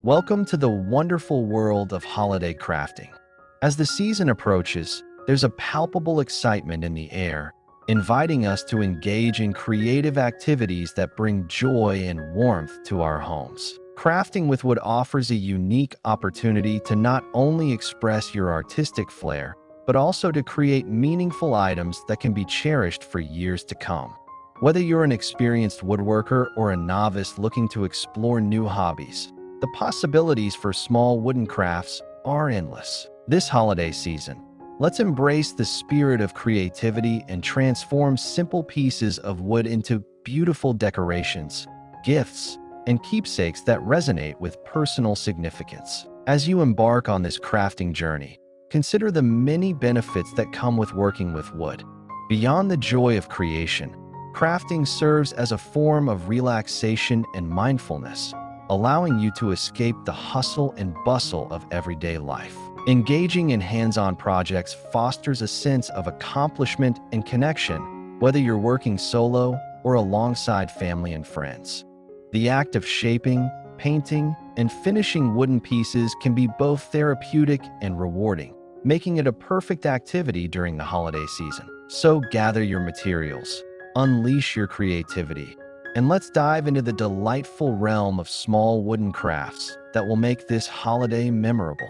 Welcome to the wonderful world of holiday crafting. As the season approaches, there's a palpable excitement in the air, inviting us to engage in creative activities that bring joy and warmth to our homes. Crafting with wood offers a unique opportunity to not only express your artistic flair, but also to create meaningful items that can be cherished for years to come. Whether you're an experienced woodworker or a novice looking to explore new hobbies, the possibilities for small wooden crafts are endless. This holiday season, let's embrace the spirit of creativity and transform simple pieces of wood into beautiful decorations, gifts, and keepsakes that resonate with personal significance. As you embark on this crafting journey, consider the many benefits that come with working with wood. Beyond the joy of creation, crafting serves as a form of relaxation and mindfulness, allowing you to escape the hustle and bustle of everyday life. Engaging in hands-on projects fosters a sense of accomplishment and connection, whether you're working solo or alongside family and friends. The act of shaping, painting, and finishing wooden pieces can be both therapeutic and rewarding, making it a perfect activity during the holiday season. So gather your materials, unleash your creativity, and let's dive into the delightful realm of small wooden crafts that will make this holiday memorable.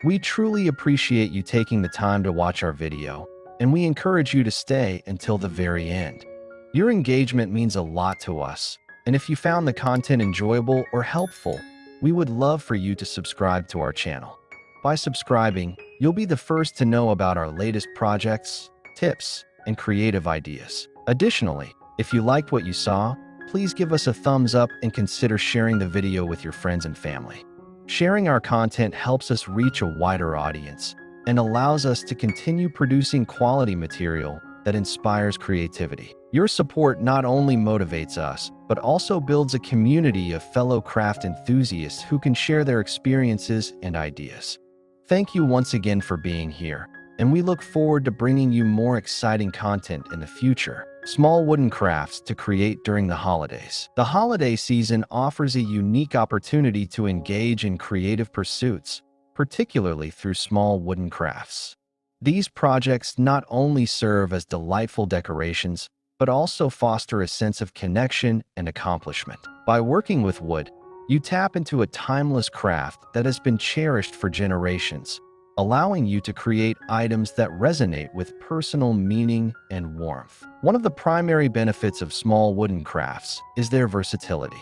We truly appreciate you taking the time to watch our video, and we encourage you to stay until the very end. Your engagement means a lot to us, and if you found the content enjoyable or helpful, we would love for you to subscribe to our channel. By subscribing, you'll be the first to know about our latest projects, tips, and creative ideas. Additionally, if you liked what you saw, please give us a thumbs up and consider sharing the video with your friends and family. Sharing our content helps us reach a wider audience and allows us to continue producing quality material that inspires creativity. Your support not only motivates us, but also builds a community of fellow craft enthusiasts who can share their experiences and ideas. Thank you once again for being here, and we look forward to bringing you more exciting content in the future. Small wooden crafts to create during the holidays. The holiday season offers a unique opportunity to engage in creative pursuits, particularly through small wooden crafts. These projects not only serve as delightful decorations, but also foster a sense of connection and accomplishment. By working with wood, you tap into a timeless craft that has been cherished for generations, allowing you to create items that resonate with personal meaning and warmth. One of the primary benefits of small wooden crafts is their versatility.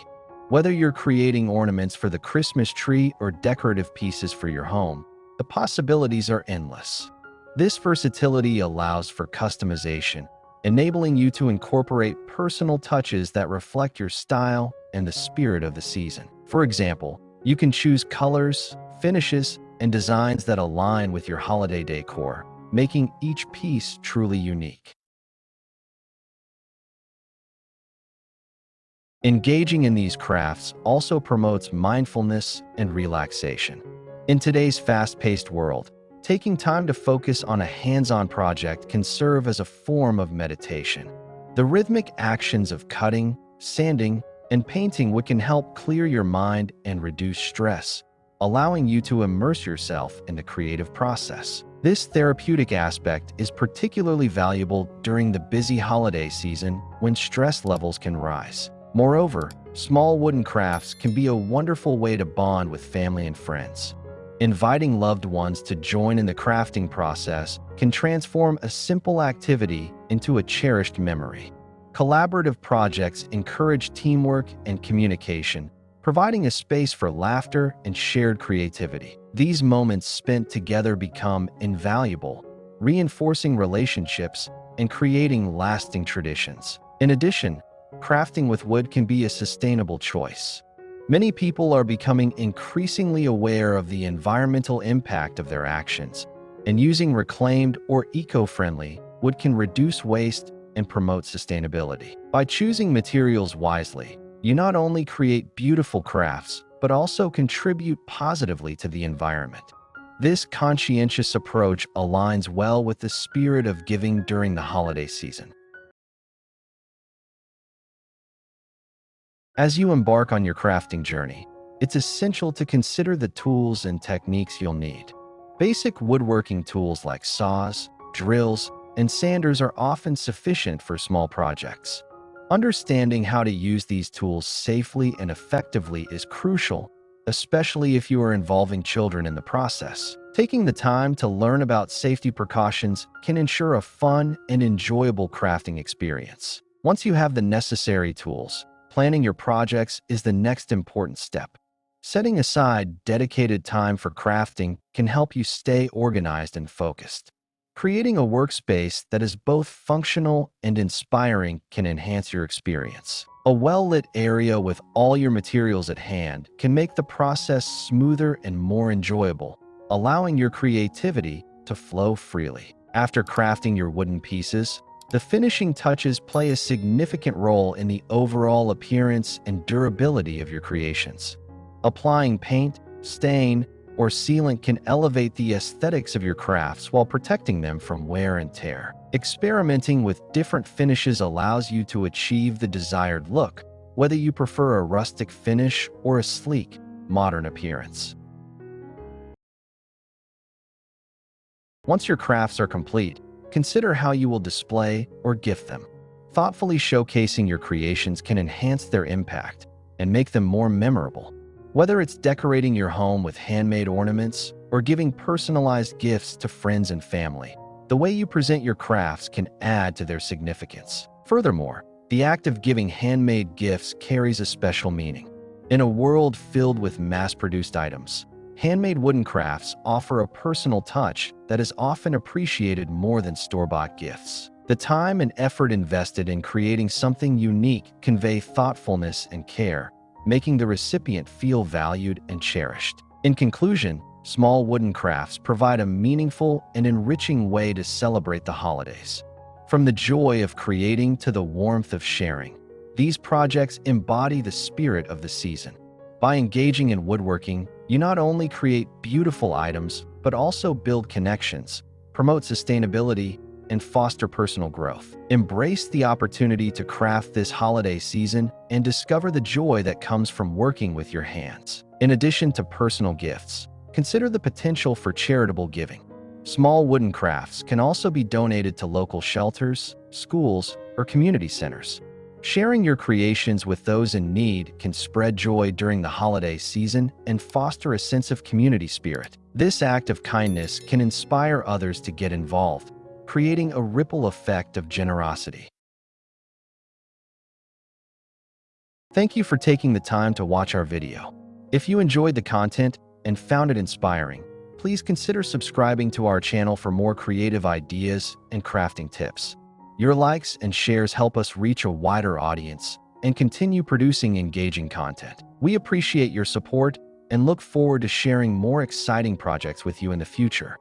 Whether you're creating ornaments for the Christmas tree or decorative pieces for your home, the possibilities are endless. This versatility allows for customization, enabling you to incorporate personal touches that reflect your style and the spirit of the season. For example, you can choose colors, finishes, and designs that align with your holiday decor, making each piece truly unique. Engaging in these crafts also promotes mindfulness and relaxation. In today's fast-paced world, taking time to focus on a hands-on project can serve as a form of meditation. The rhythmic actions of cutting, sanding, and painting can help clear your mind and reduce stress, allowing you to immerse yourself in the creative process. This therapeutic aspect is particularly valuable during the busy holiday season when stress levels can rise. Moreover, small wooden crafts can be a wonderful way to bond with family and friends. Inviting loved ones to join in the crafting process can transform a simple activity into a cherished memory. Collaborative projects encourage teamwork and communication, providing a space for laughter and shared creativity. These moments spent together become invaluable, reinforcing relationships and creating lasting traditions. In addition, crafting with wood can be a sustainable choice. Many people are becoming increasingly aware of the environmental impact of their actions, and using reclaimed or eco-friendly wood can reduce waste and promote sustainability. By choosing materials wisely, you not only create beautiful crafts, but also contribute positively to the environment. This conscientious approach aligns well with the spirit of giving during the holiday season. As you embark on your crafting journey, it's essential to consider the tools and techniques you'll need. Basic woodworking tools like saws, drills, and sanders are often sufficient for small projects. Understanding how to use these tools safely and effectively is crucial, especially if you are involving children in the process. Taking the time to learn about safety precautions can ensure a fun and enjoyable crafting experience. Once you have the necessary tools, planning your projects is the next important step. Setting aside dedicated time for crafting can help you stay organized and focused. Creating a workspace that is both functional and inspiring can enhance your experience. A well-lit area with all your materials at hand can make the process smoother and more enjoyable, allowing your creativity to flow freely. After crafting your wooden pieces, the finishing touches play a significant role in the overall appearance and durability of your creations. Applying paint, stain, or sealant can elevate the aesthetics of your crafts while protecting them from wear and tear. Experimenting with different finishes allows you to achieve the desired look, whether you prefer a rustic finish or a sleek, modern appearance. Once your crafts are complete, consider how you will display or gift them. Thoughtfully showcasing your creations can enhance their impact and make them more memorable. Whether it's decorating your home with handmade ornaments or giving personalized gifts to friends and family, the way you present your crafts can add to their significance. Furthermore, the act of giving handmade gifts carries a special meaning. In a world filled with mass-produced items, handmade wooden crafts offer a personal touch that is often appreciated more than store-bought gifts. The time and effort invested in creating something unique convey thoughtfulness and care, making the recipient feel valued and cherished. In conclusion, small wooden crafts provide a meaningful and enriching way to celebrate the holidays. From the joy of creating to the warmth of sharing, these projects embody the spirit of the season. By engaging in woodworking, you not only create beautiful items, but also build connections, promote sustainability, and foster personal growth. Embrace the opportunity to craft this holiday season and discover the joy that comes from working with your hands. In addition to personal gifts, consider the potential for charitable giving. Small wooden crafts can also be donated to local shelters, schools, or community centers. Sharing your creations with those in need can spread joy during the holiday season and foster a sense of community spirit. This act of kindness can inspire others to get involved, creating a ripple effect of generosity. Thank you for taking the time to watch our video. If you enjoyed the content and found it inspiring, please consider subscribing to our channel for more creative ideas and crafting tips. Your likes and shares help us reach a wider audience and continue producing engaging content. We appreciate your support and look forward to sharing more exciting projects with you in the future.